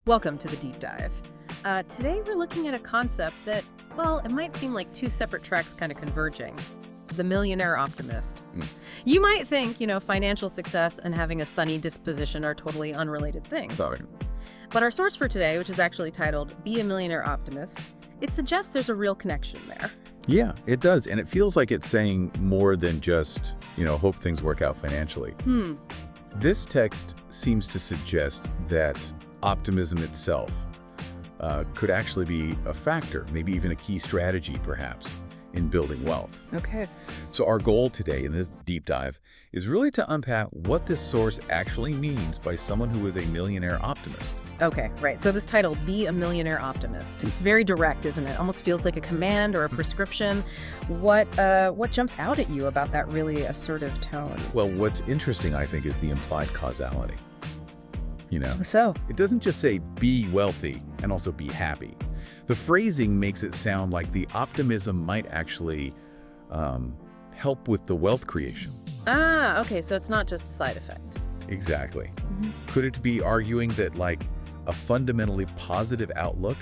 Welcome to the deep dive. Today we're looking at a concept that, well, it might seem like two separate tracks kind of converging. The Millionaire Optimist. You might think, financial success and having a sunny disposition are totally unrelated things. Sorry. But our source for today, which is actually titled Be a Millionaire Optimist, it suggests there's a real connection there. Yeah, it does. And it feels like it's saying more than just, hope things work out financially. This text seems to suggest that optimism itself could actually be a factor, maybe even a key strategy, perhaps, in building wealth. Okay. So our goal today in this deep dive is really to unpack what this source actually means by someone who is a millionaire optimist. Okay, right. So this title, Be a Millionaire Optimist, it's very direct, isn't it? Almost feels like a command or a prescription. What jumps out at you about that really assertive tone? Well, what's interesting, I think, is the implied causality. So? It doesn't just say be wealthy and also be happy. The phrasing makes it sound like the optimism might actually help with the wealth creation. Ah, okay, so it's not just a side effect. Exactly. Could it be arguing that, a fundamentally positive outlook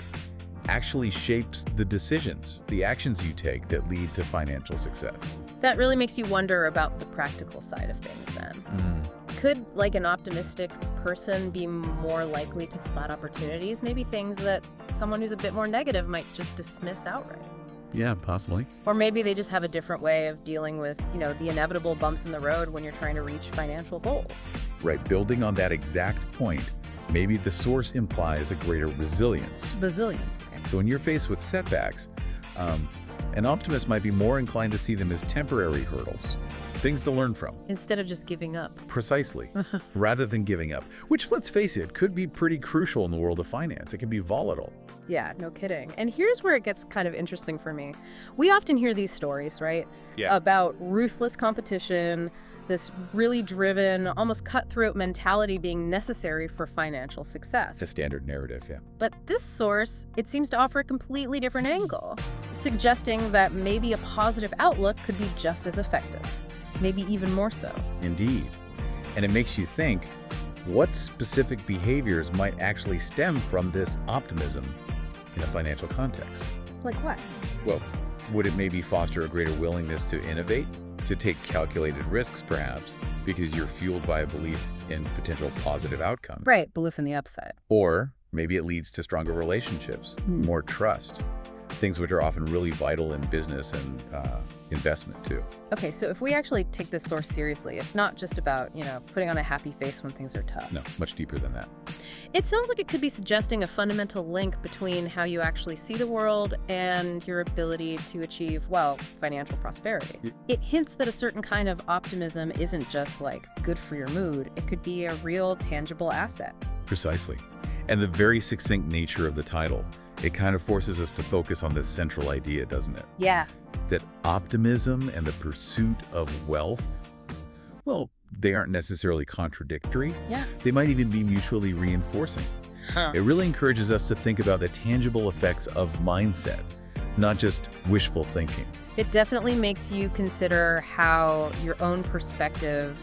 actually shapes the decisions, the actions you take that lead to financial success? That really makes you wonder about the practical side of things then. Could, an optimistic person be more likely to spot opportunities, maybe things that someone who's a bit more negative might just dismiss outright? Yeah, possibly. Or maybe they just have a different way of dealing with, the inevitable bumps in the road when you're trying to reach financial goals. Right, building on that exact point, maybe the source implies a greater resilience. Resilience. Okay. So when you're faced with setbacks, an optimist might be more inclined to see them as temporary hurdles, things to learn from. Instead of just giving up. Precisely, rather than giving up, which, let's face it, could be pretty crucial in the world of finance. It can be volatile. Yeah, no kidding. And here's where it gets kind of interesting for me. We often hear these stories, right? Yeah. About ruthless competition, this really driven, almost cutthroat mentality being necessary for financial success. The standard narrative, yeah. But this source, it seems to offer a completely different angle, suggesting that maybe a positive outlook could be just as effective, maybe even more so. Indeed. And it makes you think, what specific behaviors might actually stem from this optimism in a financial context? Like what? Well, would it maybe foster a greater willingness to innovate, to take calculated risks perhaps, because you're fueled by a belief in potential positive outcomes? Right, belief in the upside. Or maybe it leads to stronger relationships, more trust, things which are often really vital in business and investment too. Okay, so if we actually take this source seriously, it's not just about, putting on a happy face when things are tough. No, much deeper than that. It sounds like it could be suggesting a fundamental link between how you actually see the world and your ability to achieve, financial prosperity. It hints that a certain kind of optimism isn't just good for your mood. It could be a real tangible asset. Precisely. And the very succinct nature of the title, it kind of forces us to focus on this central idea, doesn't it? Yeah. That optimism and the pursuit of wealth, they aren't necessarily contradictory. Yeah. They might even be mutually reinforcing. It really encourages us to think about the tangible effects of mindset, not just wishful thinking. It definitely makes you consider how your own perspective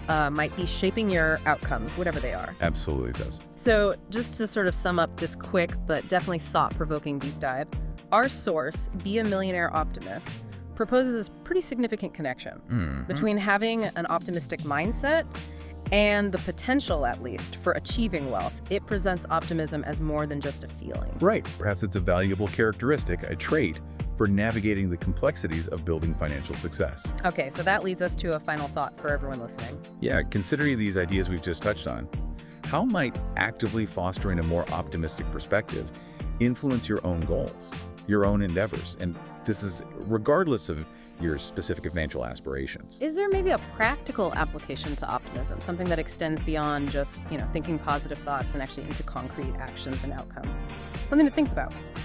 might be shaping your outcomes, whatever they are. Absolutely does. So just to sort of sum up this quick but definitely thought-provoking deep dive, our source, Be a Millionaire Optimist, proposes this pretty significant connection between having an optimistic mindset and the potential, at least, for achieving wealth. It presents optimism as more than just a feeling. Right. Perhaps it's a valuable characteristic, a trait, for navigating the complexities of building financial success. Okay, so that leads us to a final thought for everyone listening. Yeah, considering these ideas we've just touched on, how might actively fostering a more optimistic perspective influence your own goals, your own endeavors? And this is regardless of your specific financial aspirations. Is there maybe a practical application to optimism, something that extends beyond just, thinking positive thoughts and actually into concrete actions and outcomes? Something to think about.